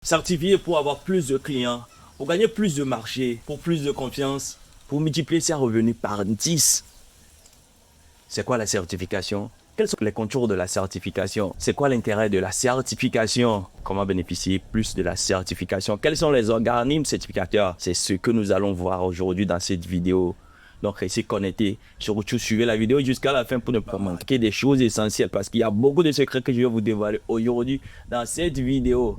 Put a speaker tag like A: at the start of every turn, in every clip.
A: Certifié pour avoir plus de clients, pour gagner plus de marché, pour plus de confiance, pour multiplier ses revenus par 10. C'est quoi la certification? Quels sont les contours de la certification? C'est quoi l'intérêt de la certification? Comment bénéficier plus de la certification? Quels sont les organismes certificateurs? C'est ce que nous allons voir aujourd'hui dans cette vidéo. Donc, restez connectés. Surtout, suivez la vidéo jusqu'à la fin pour ne pas manquer des choses essentielles parce qu'il y a beaucoup de secrets que je vais vous dévoiler aujourd'hui dans cette vidéo.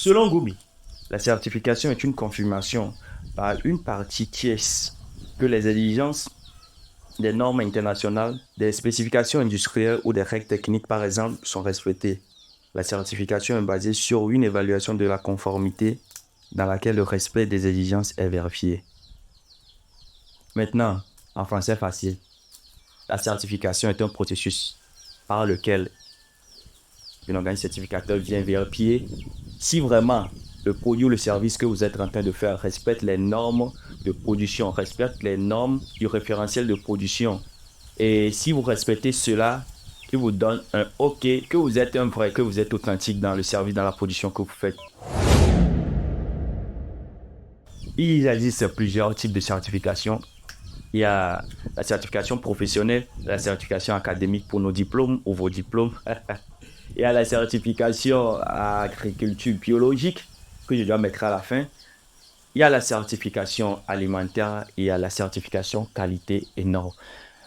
A: Selon Google, la certification est une confirmation par une partie tierce que les exigences des normes internationales, des spécifications industrielles ou des règles techniques, par exemple, sont respectées. La certification est basée sur une évaluation de la conformité dans laquelle le respect des exigences est vérifié. Maintenant, en français facile, la certification est un processus par lequel un organisme certificateur vient vérifier si vraiment le produit ou le service que vous êtes en train de faire respecte les normes de production, respecte les normes du référentiel de production. Et si vous respectez cela, il vous donne un OK, que vous êtes un vrai, que vous êtes authentique dans le service, dans la production que vous faites. Il existe plusieurs types de certifications. Il y a la certification professionnelle, la certification académique pour nos diplômes ou vos diplômes. Il y a la certification à agriculture biologique que je dois mettre à la fin. Il y a la certification alimentaire et il y a la certification qualité et normes.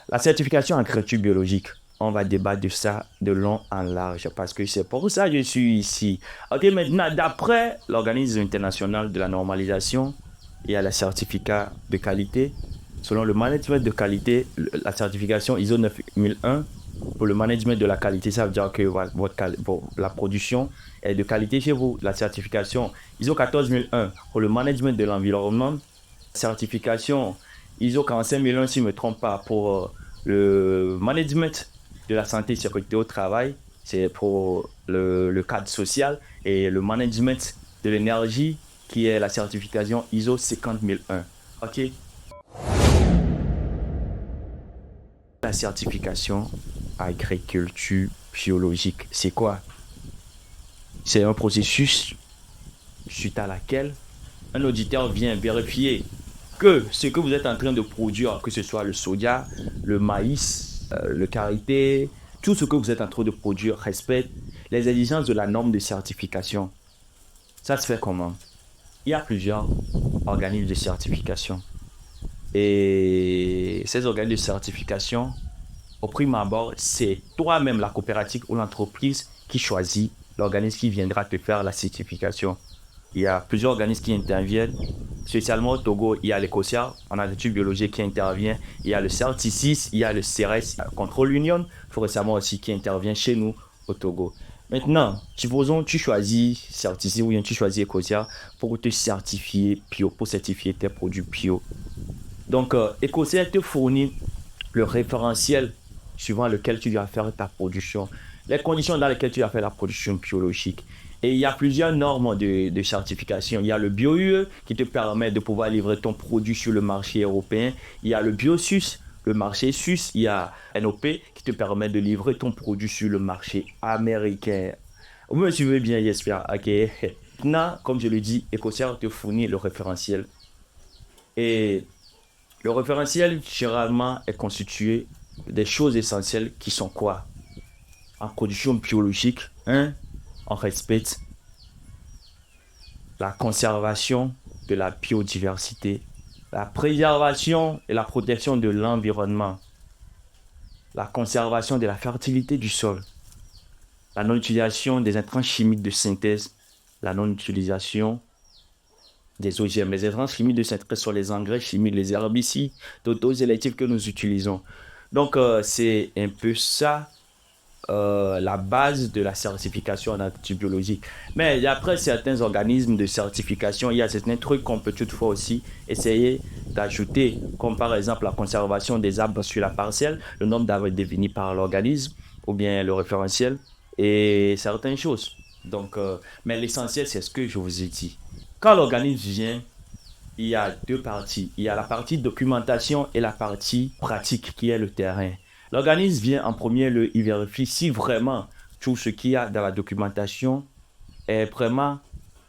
A: La certification agriculture biologique, on va débattre de ça de long en large parce que c'est pour ça que je suis ici. Ok, maintenant, d'après l'Organisme international de la normalisation, il y a le certificat de qualité. Selon le management de qualité, la certification ISO 9001, pour le management de la qualité, ça veut dire que la production est de qualité chez vous. La certification ISO 14001 pour le management de l'environnement. Certification ISO 45001, si je ne me trompe pas, pour le management de la santé et sécurité au travail. C'est pour le cadre social et le management de l'énergie qui est la certification ISO 50001. OK? La certification agriculture biologique, c'est quoi? C'est un processus suite à laquelle un auditeur vient vérifier que ce que vous êtes en train de produire, que ce soit le soja, le maïs, le karité, tout ce que vous êtes en train de produire respecte les exigences de la norme de certification. Ça se fait comment? Il y a plusieurs organismes de certification. Et ces organismes de certification, au prime abord, c'est toi-même, la coopérative ou l'entreprise qui choisit l'organisme qui viendra te faire la certification. Il y a plusieurs organismes qui interviennent. Spécialement au Togo, il y a l'ECOCER, en agriculture biologique qui intervient. Il y a le CERT6, il y a le CERES, Control Union, récemment aussi qui intervient chez nous au Togo. Maintenant, supposons tu choisis CERT6 ou bien tu choisis ECOCER pour te certifier bio, pour certifier tes produits bio. Donc, ECOCER te fournit le référentiel suivant lequel tu dois faire ta production, les conditions dans lesquelles tu dois faire la production biologique. Et il y a plusieurs normes de certification. Il y a le BioUE qui te permet de pouvoir livrer ton produit sur le marché européen. Il y a le BioSUS, le marché suisse. Il y a NOP qui te permet de livrer ton produit sur le marché américain. Vous me suivez bien, j'espère. Ok. Maintenant, comme je le dis, ECOCER te fournit le référentiel. Et le référentiel, généralement, est constitué des choses essentielles qui sont quoi? En production biologique, on respecte la conservation de la biodiversité, la préservation et la protection de l'environnement, la conservation de la fertilité du sol, la non-utilisation des intrants chimiques de synthèse, la non-utilisation des OGM. Les intrants chimiques de synthèse sont les engrais chimiques, les herbicides d'auto-sélectifs que nous utilisons. Donc, c'est un peu ça la base de la certification en agriculture biologique. Mais après certains organismes de certification, il y a certains trucs qu'on peut toutefois aussi essayer d'ajouter, comme par exemple la conservation des arbres sur la parcelle, le nombre d'arbres défini par l'organisme ou bien le référentiel et certaines choses. Donc, mais l'essentiel, c'est ce que je vous ai dit. Quand l'organisme vient, il y a deux parties. Il y a la partie documentation et la partie pratique qui est le terrain. L'organisme vient en premier lieu, il vérifie si vraiment tout ce qu'il y a dans la documentation est vraiment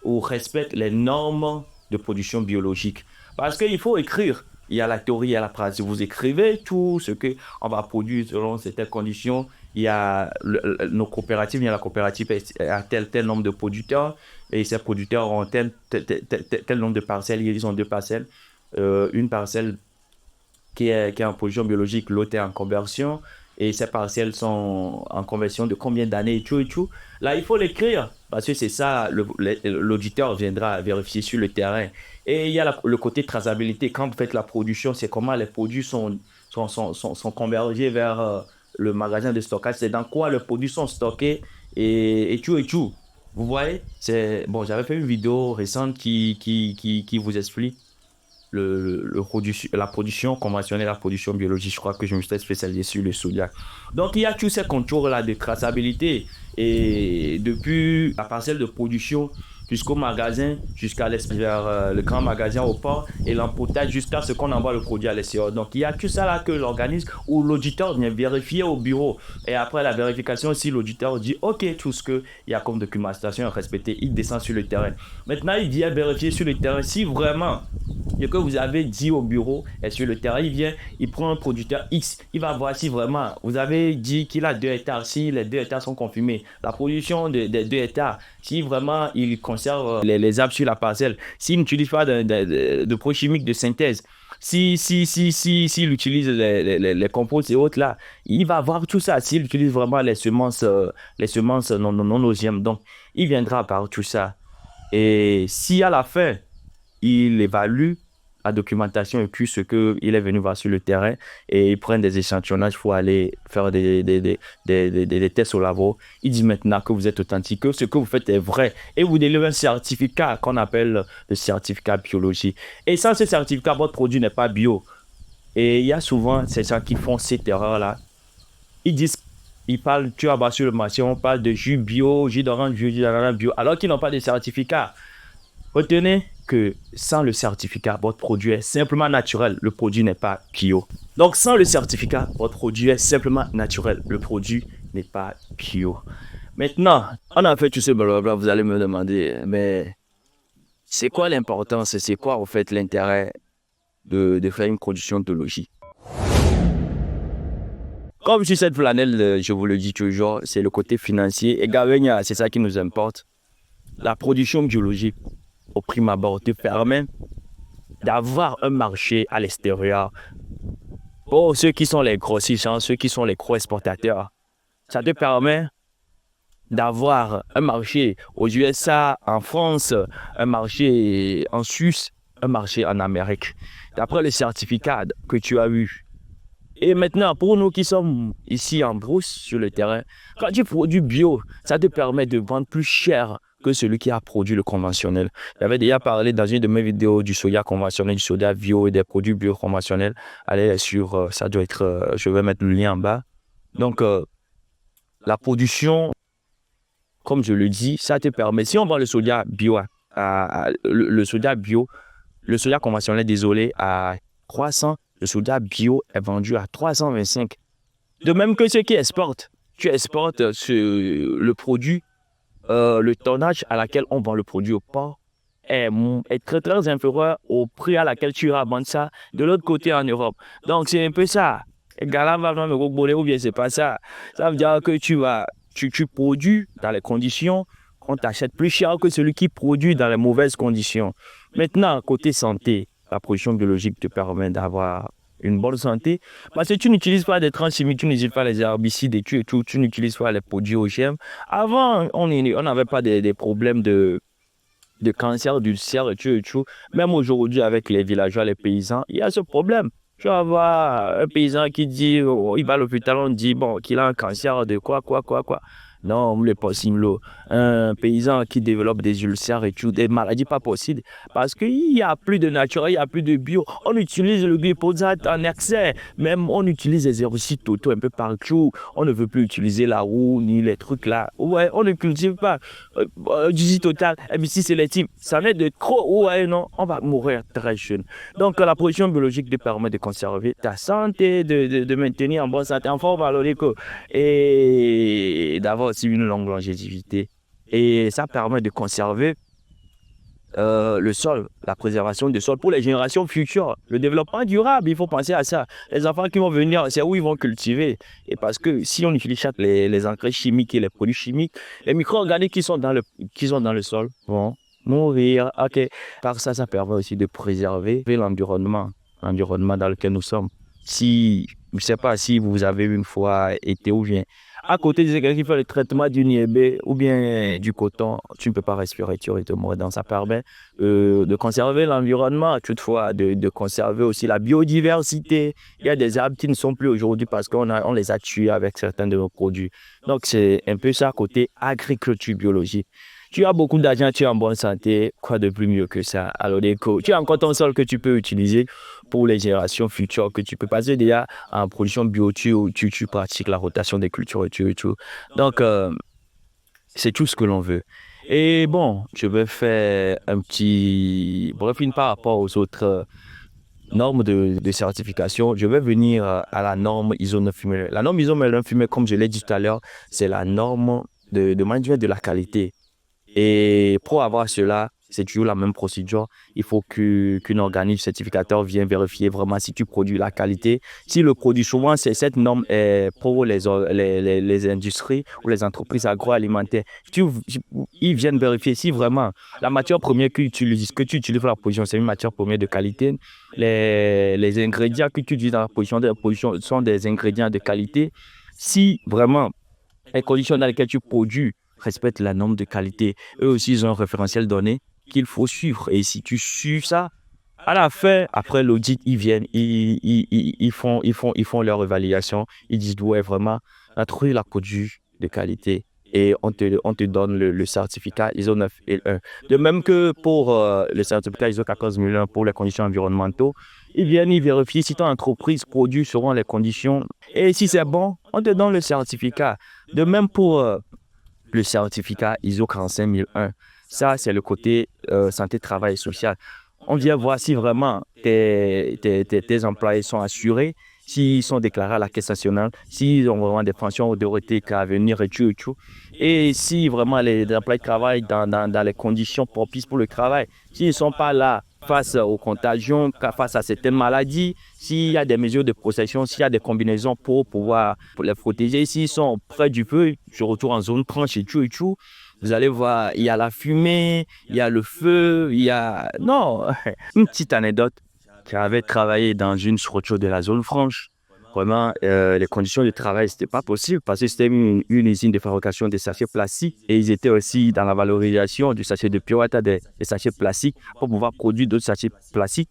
A: ou respecte les normes de production biologique. Parce qu'il faut écrire. Il y a la théorie, il y a la pratique. Vous écrivez tout ce qu'on va produire selon certaines conditions. Il y a nos coopératives, il y a la coopérative à tel nombre de producteurs et ces producteurs ont tel nombre de parcelles. Ils ont deux parcelles. Une parcelle qui est en production biologique, l'autre est en conversion. Et ces parcelles sont en conversion de combien d'années et tout et tout. Là, il faut l'écrire parce que c'est ça, l'auditeur viendra vérifier sur le terrain. Et il y a le côté traçabilité. Quand vous faites la production, c'est comment les produits sont convergés vers le magasin de stockage. C'est dans quoi les produits sont stockés et tout et tout. Vous voyez, bon, j'avais fait une vidéo récente qui vous explique la production conventionnelle, la production biologique. Je crois que je me suis spécialisé sur le soja. Donc, il y a tous ces contours-là de traçabilité. Et depuis la parcelle de production jusqu'au magasin, jusqu'à le grand magasin au port et l'emportage jusqu'à ce qu'on envoie le produit à l'extérieur. Donc, il y a tout ça là que l'organisme ou l'auditeur vient vérifier au bureau. Et après la vérification, si l'auditeur dit OK, tout ce qu'il y a comme documentation est respecté, il descend sur le terrain. Maintenant, il vient vérifier sur le terrain si vraiment ce que vous avez dit au bureau est sur le terrain. Il vient, il prend un producteur X, il va voir si vraiment vous avez dit qu'il a 2 hectares, si les 2 hectares sont confirmés, la production des 2 hectares, si vraiment il conserve les arbres sur la parcelle, s'il n'utilise pas de produits chimiques de synthèse, s'il utilise les composts et autres là, il va voir tout ça. S'il utilise vraiment les semences non OGM, donc il viendra par tout ça. Et si à la fin, il évalue la documentation et puis ce qu'il est venu voir sur le terrain et il prend des échantillonnages pour aller faire des tests au labo. Il dit maintenant que vous êtes authentique, que ce que vous faites est vrai et vous délivrez un certificat qu'on appelle le certificat biologie. Et sans ce certificat, votre produit n'est pas bio. Et il y a souvent ces gens qui font cette erreur-là. Ils disent, ils parlent, tu vas voir sur le marché, on parle de jus bio, jus d'orange bio, jus d'ananas bio, alors qu'ils n'ont pas de certificat. Retenez que sans le certificat, votre produit est simplement naturel. Le produit n'est pas bio. Donc, sans le certificat, votre produit est simplement naturel. Le produit n'est pas bio. Maintenant, on a fait tout ce blablabla. Vous allez me demander, mais c'est quoi l'importance? C'est quoi, en fait, l'intérêt de faire une production biologique? Comme sur cette flanelle, je vous le dis toujours, c'est le côté financier. Et Gavenia, c'est ça qui nous importe. La production biologique, au prime abord, te permet d'avoir un marché à l'extérieur. Pour ceux qui sont les grossissants, ceux qui sont les gros exportateurs, ça te permet d'avoir un marché aux USA, en France, un marché en Suisse, un marché en Amérique. D'après le certificat que tu as eu. Et maintenant, pour nous qui sommes ici en brousse sur le terrain, quand tu produis bio, ça te permet de vendre plus cher que celui qui a produit le conventionnel. J'avais déjà parlé dans une de mes vidéos du soja conventionnel, du soja bio et des produits bio conventionnels. Allez sur, ça doit être, je vais mettre le lien en bas. Donc, la production, comme je le dis, ça te permet, si on vend le soja bio, le soja bio, le soja conventionnel, désolé, à 300, le soja bio est vendu à 325. De même que ceux qui exportent, tu exportes le produit, le tonnage à laquelle on vend le produit au port est très très inférieur au prix à laquelle tu iras vendre ça de l'autre côté en Europe. Donc c'est un peu ça. Et Galant va me rebonner ou bien c'est pas ça. Ça veut dire que tu produis dans les conditions qu'on t'achète plus cher que celui qui produit dans les mauvaises conditions. Maintenant, côté santé, la production biologique te permet d'avoir une bonne santé parce que tu n'utilises pas des transchimiques, tu n'utilises pas les herbicides et tout, tu n'utilises pas les produits OGM. Avant, on n'avait pas des problèmes de cancer, d'ulcère et tout. Même aujourd'hui, avec les villageois, les paysans, il y a ce problème. Tu vas voir un paysan qui dit, oh, il va à l'hôpital, on dit, bon, qu'il a un cancer de quoi, quoi, quoi, quoi. Non, n'est pas possible. Un paysan qui développe des ulcères et tout, des maladies pas possibles. Parce qu'il n'y a plus de nature, il n'y a plus de bio. On utilise le glyphosate en excès. Même on utilise les herbicides totaux un peu partout. On ne veut plus utiliser la roue ni les trucs là. Ouais, on ne cultive pas. Du total, herbicide sélectif. Ça en est de trop. Ouais, non, on va mourir très jeune. Donc, la production biologique te permet de conserver ta santé, de maintenir en bonne santé, en forme à l'olico et d'avoir aussi une longue longévité. Et ça permet de conserver le sol, la préservation du sol pour les générations futures. Le développement durable, il faut penser à ça. Les enfants qui vont venir, c'est où ils vont cultiver. Et parce que si on utilise les engrais chimiques et les produits chimiques, les micro-organiques qui sont dans le sol vont mourir. OK. Par ça, ça permet aussi de préserver l'environnement dans lequel nous sommes. Si, je ne sais pas si vous avez une fois été ou bien à côté de quelqu'un qui fait le traitement du niébé ou bien du coton, tu ne peux pas respirer, tu vas te mourir. Donc, ça permet de conserver l'environnement, toutefois, de conserver aussi la biodiversité. Il y a des arbres qui ne sont plus aujourd'hui parce on les a tués avec certains de nos produits. Donc, c'est un peu ça côté agriculture biologique. Tu as beaucoup d'argent, tu es en bonne santé, quoi de plus mieux que ça? Alors, tu as encore ton sol que tu peux utiliser pour les générations futures, que tu peux passer déjà en production bio, tu pratiques la rotation des cultures et tout. Donc, c'est tout ce que l'on veut. Et bon, je vais faire un petit briefing par rapport aux autres normes de certification. Je vais venir à la norme ISO 9001. La norme ISO 9001, comme je l'ai dit tout à l'heure, c'est la norme de manuel de la qualité. Et pour avoir cela, c'est toujours la même procédure. Il faut qu'un organisme certificateur vienne vérifier vraiment si tu produis la qualité. Si le produit, souvent, cette norme est pour les industries ou les entreprises agroalimentaires. Ils viennent vérifier si vraiment la matière première que tu utilises pour la production, c'est une matière première de qualité. Les ingrédients que tu utilises dans la production sont des ingrédients de qualité. Si vraiment les conditions dans lesquelles tu produis respectent la norme de qualité, eux aussi, ils ont un référentiel donné qu'il faut suivre. Et si tu suis ça, à la fin, après l'audit, ils viennent, ils font leur évaluation. Ils disent, ouais, vraiment, on a trouvé la produit de qualité. Et on te donne le certificat ISO 9001. De même que pour le certificat ISO 14001 pour les conditions environnementales, ils viennent, ils vérifient si ton entreprise produit selon les conditions. Et si c'est bon, on te donne le certificat. De même pour le certificat ISO 45001. Ça, c'est le côté santé, travail et social. On vient voir si vraiment tes employés sont assurés, s'ils sont déclarés à la Caisse nationale, s'ils ont vraiment des pensions théoriques à venir et tout et tout. Et si vraiment les employés travaillent dans les conditions propices pour le travail, s'ils ne sont pas là face aux contagions, face à certaines maladies, s'il y a des mesures de protection, s'il y a des combinaisons pour pouvoir les protéger, s'ils sont près du feu, je retourne en zone franche et tout, vous allez voir, il y a la fumée, il y a le feu, il y a... Non, une petite anecdote. J'avais travaillé dans une structure de la zone franche. Vraiment, les conditions de travail, c'était pas possible parce que c'était une usine de fabrication de sachets plastiques et ils étaient aussi dans la valorisation du sachet de Purata des sachets plastiques pour pouvoir produire d'autres sachets plastiques.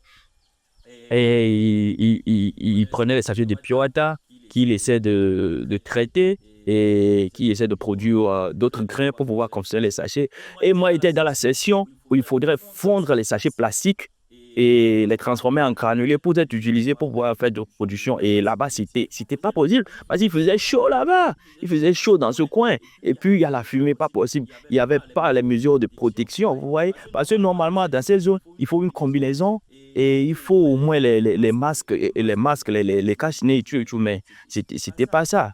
A: Et ils prenaient les sachets de Purata qu'ils essaient de traiter et qui essaient de produire d'autres grains pour pouvoir construire les sachets. Et moi, j'étais dans la session où il faudrait fondre les sachets plastiques et les transformer en granulés pour être utilisés pour pouvoir faire de production. Et là-bas, c'était pas possible parce qu'il faisait chaud là-bas. Il faisait chaud dans ce coin. Et puis, il y a la fumée, pas possible. Il n'y avait pas les mesures de protection, vous voyez. Parce que normalement, dans ces zones, il faut une combinaison et il faut au moins les masques, les cache-nez et tout, mais c'était pas ça.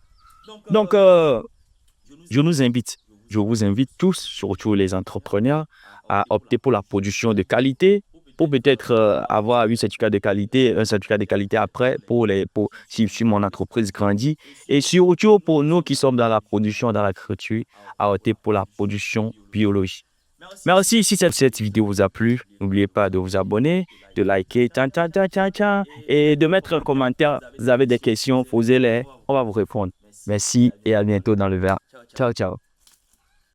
A: Donc, je vous invite tous, surtout les entrepreneurs, à opter pour la production de qualité, pour peut-être avoir un certificat de qualité après, si mon entreprise grandit. Et surtout pour nous qui sommes dans la production, dans l'agriculture, à opter pour la production biologique. Merci, si cette vidéo vous a plu, n'oubliez pas de vous abonner, de liker, et de mettre un commentaire. Vous avez des questions, posez-les, on va vous répondre. Merci et à bientôt dans le verre. Ciao, ciao.